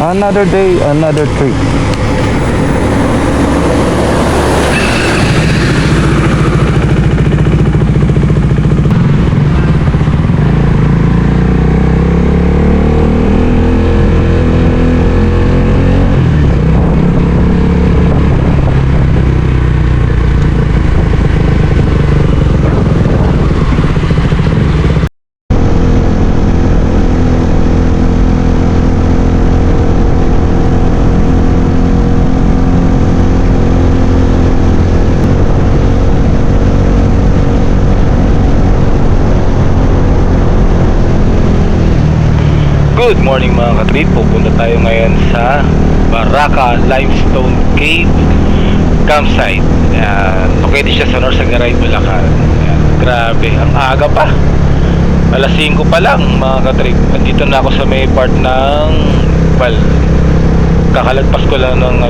Another day, another trip. Good morning mga katrip. Pupunta tayo ngayon sa Baraka Limestone Cave Campsite. Located siya sa Norsagaray, Bulacan. Grabe, ang aga pa. Alas 5 pa lang mga katrip. Andito na ako sa may part ng kakalagpas ko lang ng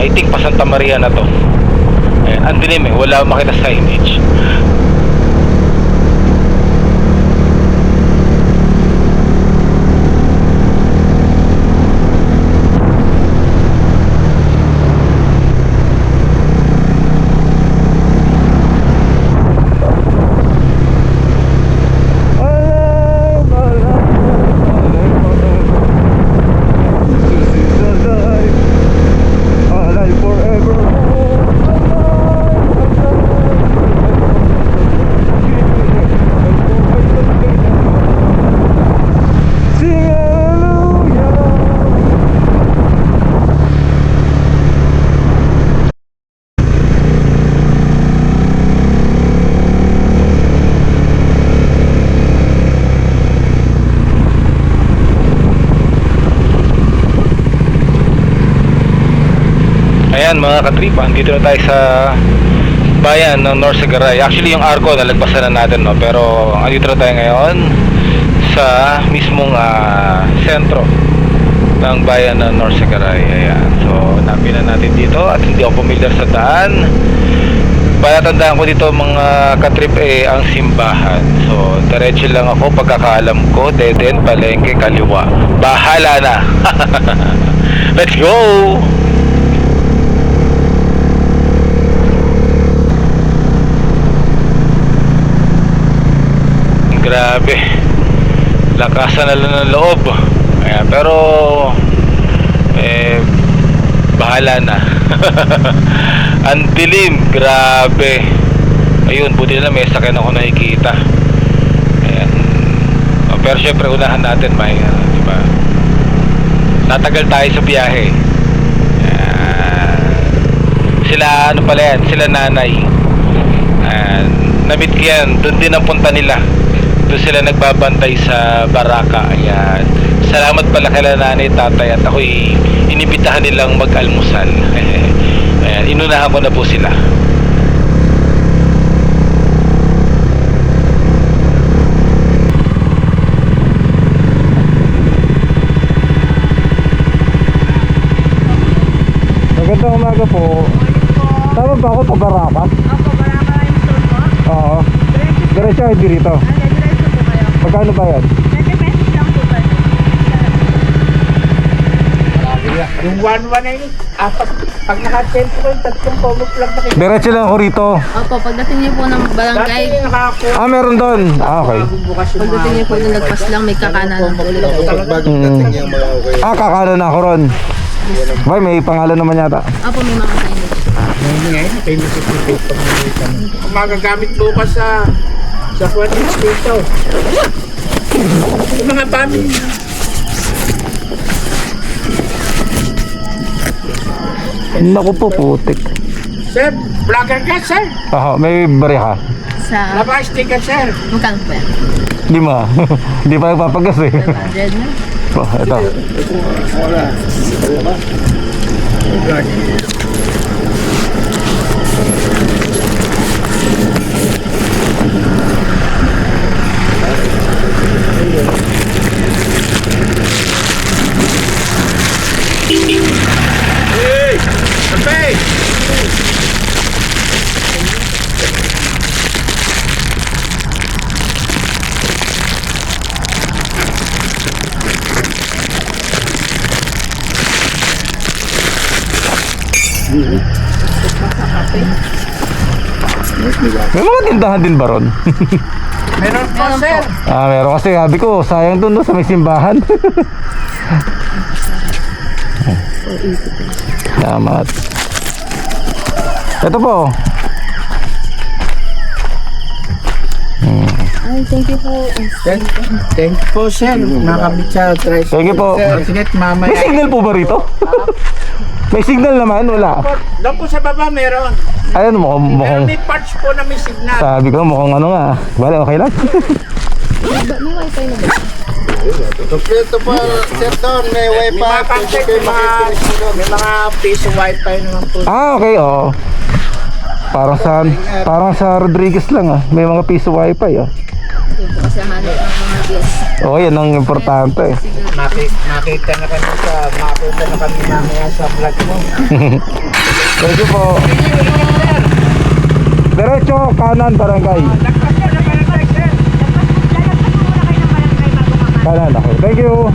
I think pa Santa Maria na to. Ang dilim wala makita signage. Ayan mga katripa, andito na tayo sa bayan ng Norsagaray. Actually yung Arco nalagpasan na natin, no? Pero andito na tayo ngayon sa mismong sentro ng bayan ng Norsagaray. Ayan, so napin na natin dito at hindi ako familiar sa daan. Palatandaan ko dito mga katrip ang simbahan. So diretso lang ako, pagkakaalam ko, dead end, palengke, kaliwa. Bahala na. Let's go. Grabe, lakasan na lang ng loob. Ayan, pero bahala na. Ang dilim, grabe. Ayun, buti na lang may sakyan ako nakikita. Ayan. Pero syempre unahan natin may diba? Tatagal tayo sa biyahe. Ayan. Sila ano pala yan, sila nanay. Ayan. Namit ko yan, doon din ang punta nila. Doon sila nagbabantay sa Baraka. Ayan. Salamat pala kay nanay, tatay at ako'y inibitahan nilang mag-almusal. Ayan, inunahan ko na po sila. Magandang umaga po. Tama ba ako pa Baraka? Opo, Baraka Limestone po. Oo. Diretso ay dito. Diretso po kayo. Magkano ba yan? 20 pesos lang po ba? Yung 1-1 na yun, pag naka-tempo ko yung tatlong pomok lang na kayo. Diretso lang ako rito. Opo, pagdating niyo po ng barangay, Dati nakakuha. Meron doon. Okay. Bukas yung pagdating niyo po ng lagpas lang, may kakanan lang po ulit. Kakanan ako ron. Bay, may pangalan naman yata. Opo, may mga signage. ngayon, kayo masisipit pag nakita mo. Kung magagamit bukas sa Quadrix dito. Yung mga family na. Naku po, putik. Sir, vlogger ka, sir. May bariha. Sa, Napa-sticker, sir. magkano po yan? 5. Hindi pa nagpapagas eh. 500 na? Ito. Wala. Hey! Kape! May mga tindahan din ba ron? Meron po, sir. Meron kasi sabi ko, sayang dun no, sa may simbahan. Salamat. Ito po. Ay, thank you po. Thank you po, sir. Nakabit sa tricycle. Thank you po. Sir, sige, mamaya. May signal po ba rito? May signal naman, wala. Doon po sa baba meron. Ayun, mukhang, Meron may parts po na may signal. sabi ko, mukhang ano nga. Bale, okay lang. May wifi na ba? Kompleto po, sir Don. May May wifi. mga contact, may mga piso wifi naman po. Okay, oo. Parang sa Rodriguez lang ah. May mga piso wifi ah. Hindi po kasi hanap ng mga guests. Oo, yan ang importante. Makita na kami mamaya sa vlog mo. Thank you po. Diretso, kanan, barangay. Kanan, okay. Thank you.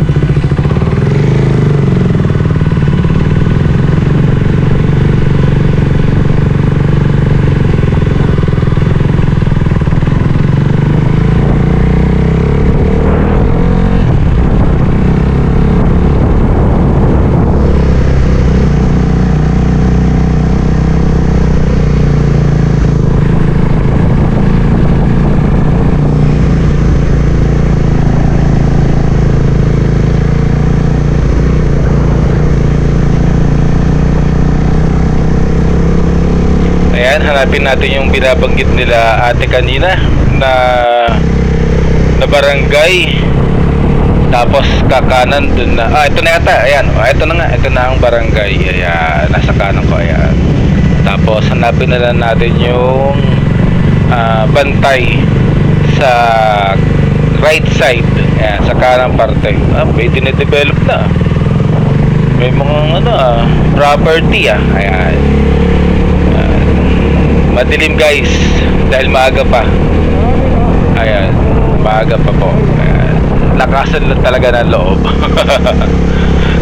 Ayan, hanapin natin yung binabanggit nila ate kanina na barangay. Tapos kakanan dun na. Ito na yata. Ayan, ito na nga. Ito na ang barangay. Ayan, nasa kanan ko. Ayan. Tapos hanapin na lang natin yung bantay sa right side. Ayan, sa kanang parte. May dinedevelop na. May mga property Ayan. Madilim guys dahil maaga pa. Ayan, maaga pa po. Ayan. Lakasan lang talaga ng loob.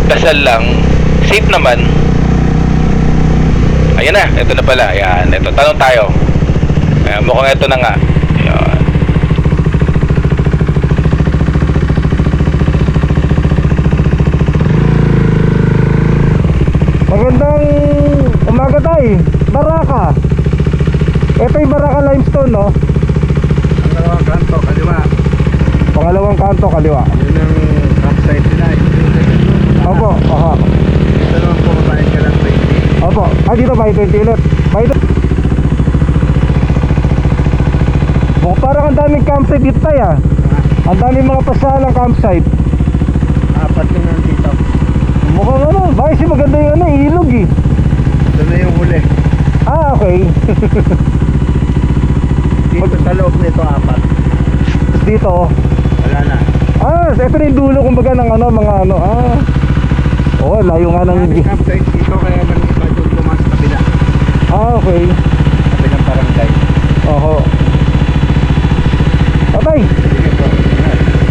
Dasal lang. Safe naman. Ayan na, ito na pala. Ayan, ito. Tanong tayo. Ayan, mukhang ito na nga. Ayan. Magandang umaga tayo. Baraka. Ito yung Baraka limestone, no? Pangalawang kanto, kaliwa. Pangalawang kanto, kaliwa. Yun ang campsite nila. Opo, aha. Ito naman po, mabahin ka lang 20. Opo. Dito by 20 ulit. By parang ang daming campsite dito tayo. Ang daming mga pasalang campsite. Apat yung nandito. Mukhang bakit maganda yung ilog eh. Ito na yung huli. Okay. Dito sa loob nito, apat. Dito. Wala na. Ito na yung dulo kumbaga ng layo nga ng... May campsite dito, kaya man iba doon pumas sa kabila. Okay. Kabilang barangay. Oho. Patay. Sige po.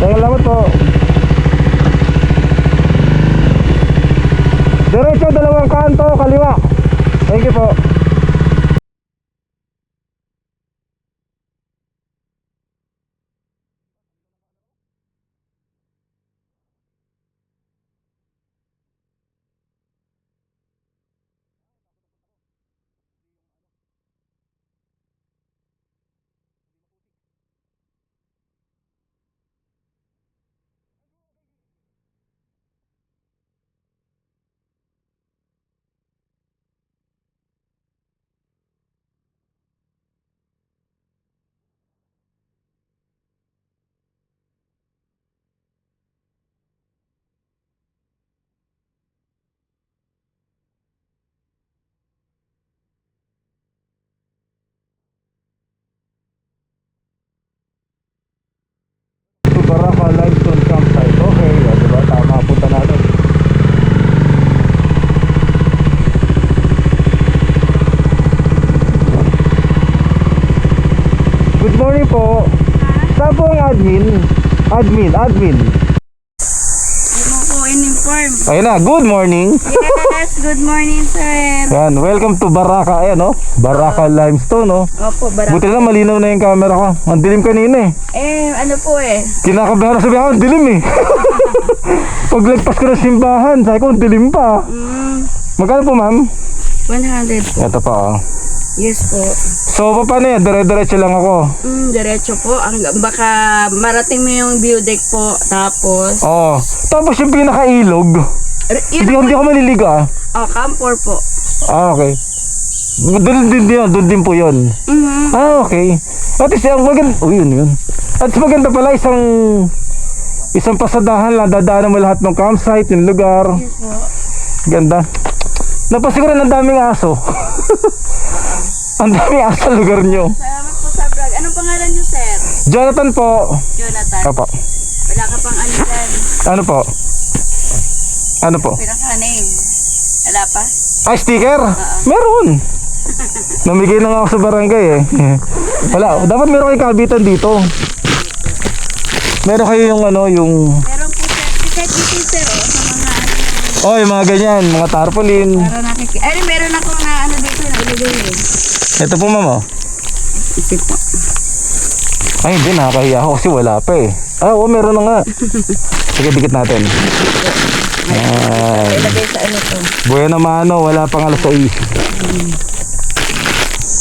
Salamat po. Diretso, dalawang kanto, kaliwa. Thank you po. Baraka limestone campsite. Okay, diba? Tama, punta natin. Good morning po. Saan po ang admin? Admin. Ano po, uniform. Ayun na, good morning. Yes, good morning, sir. Yan, welcome to Baraka. Ayan, no? Baraka Limestone, no? Opo, Buti na malinaw na yung camera ko. Ang dilim kanina eh. ano po Kinakabahan sabi ako, ang dilim eh. Paglagpas ko ng simbahan, sabi ko, ang dilim pa. Magkano po, ma'am? 100 po. Ito pa, oh. Yes po. So, paano yan? Dire-diretso lang ako. Diretso po. Baka marating mo yung view deck po. Tapos, Oo. Tapos yung pinakailog, hindi ako maliligo ah. camper po. Ah, okay. Doon din po yun. Ah, okay. At least, ang maganda, yun. At maganda pala, isang pasadahan lang, dadaanan mo lahat ng campsite, yung lugar. Yes po. Ganda. Napasiguran ang daming aso. Ang daming aso sa lugar nyo. Salamat po sa vlog. Anong pangalan niyo, sir? Jonathan po. Jonathan. Opo. Wala ka pang ano dyan. Ano po? Ano po? Pinaka-name. Wala pa? Ay, sticker? Meron. Namigay na nga ako sa barangay eh. Wala, dapat meron kayo kabitan dito. Meron kayo yung Meron po, sir. Kahit dito, sir, sa mga yung mga ganyan, mga tarpaulin. para nakikita. Meron akong dito na ilagay Ito po, ma'am. Ito po. Ay, hindi, nakakahiya ako kasi wala pa eh. Meron na nga. Sige, dikit natin. Ilagay sa to. Buena mano, wala pang alas 6.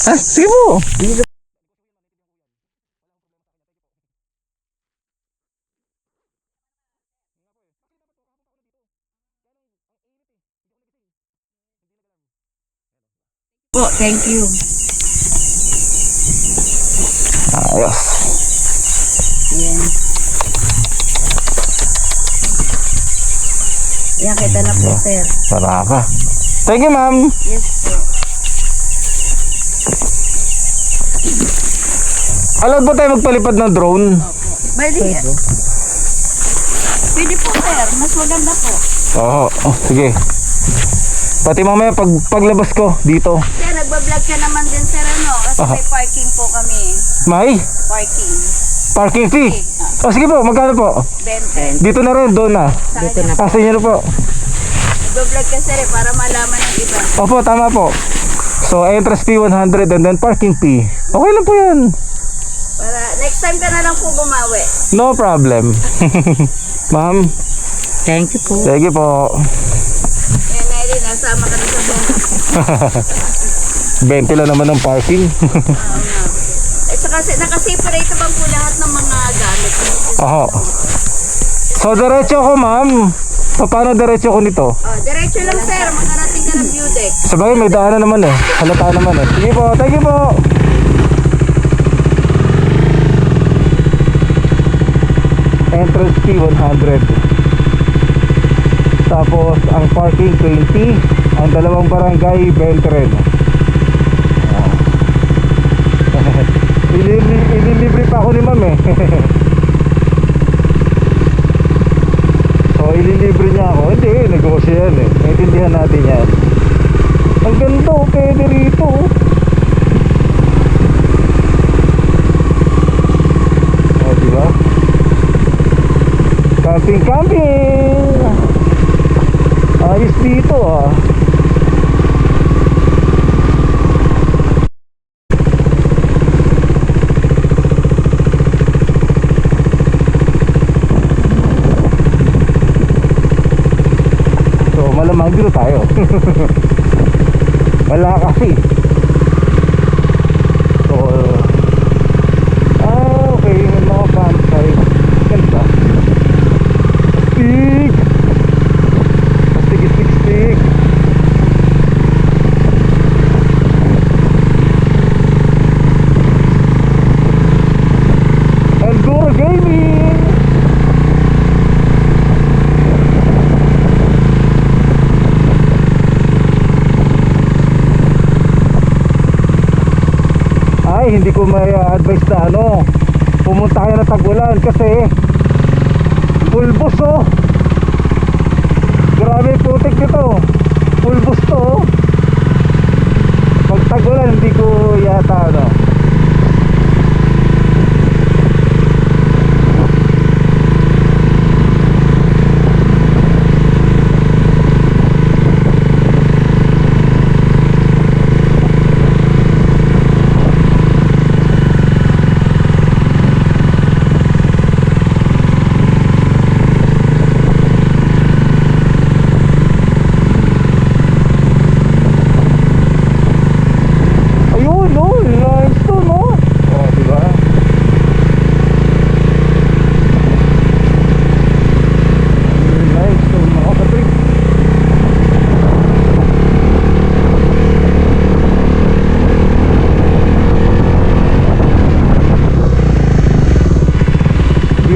Sige po. Po, thank you. Ayos. Ayan. Ayan, kita na po, sir. Baraka. Thank you, ma'am. Yes po. Allowed ba tayo magpalipad ng drone? Pwede. Pwede po, sir. Mas maganda po. Oo. Sige. Pati mamaya paglabas ko dito. Sir, nagbablog ka naman din, sir, Kasi may parking po kami. May Parking. parking fee. Sige po, magkano po? 20. Dito na rin, doon na. Dito na. Sa inyo na po. Nagbablog ka, sir, para malaman ng iba. Opo, tama po. So, entrance fee 100 and then parking fee. Okay lang po yan. Para next time ka na lang po bumawi. No problem. Ma'am, Thank you po. sige po. Ayan, Neri, nasama ka na sa bong. 20 lang naman ng parking. At saka nakaseparate bang po lahat ng mga gamit? Oho. So, diretso ko, ma'am. Paano diretso ko nito? Diretso lang, sir. Makarating ka ng view deck. Sabagay, may daanan naman eh. Halata naman eh. Sige po, thank you po. Entrance fee 100. Tapos, ang parking 20. Ang dalawang barangay 20 rin. Ililibre pa ako ni ma'am eh. So, ililibre niya ako. Hindi, negosyo yan eh. Naintindihan natin yan. Ang ganda oh, pwede rito oh. Diba? Camping! Ayos dito ah. So malamang dito tayo. Wala kasi. So okay, may mga campsite. Ganda. Astig! Astig. Andorra Gaming! Ay, hindi ko may advice na pumunta kayo na Tag-Ulan kasi pulbos oh. Grabe putik nito. Pulbos to oh. Pag Tag-Ulan hindi ko yata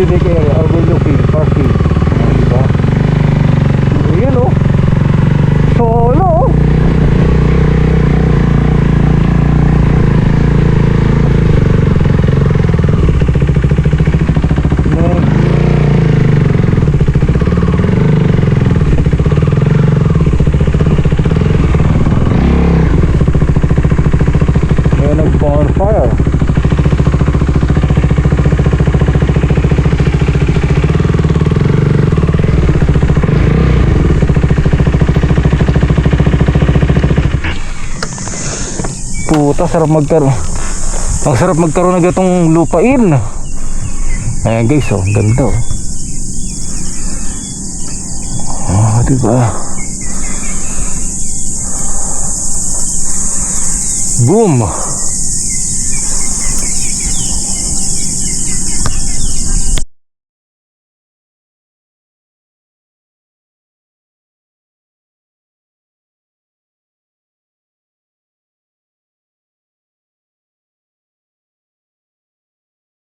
Scenic area overlooking parking. Diba? Ayan o. Solo o. May nag-bonfire. Puta, sarap magkaroon. Ang sarap magkaroon ng gatong lupain. Ayan guys, oh, ganda oh. Oh, diba? Boom!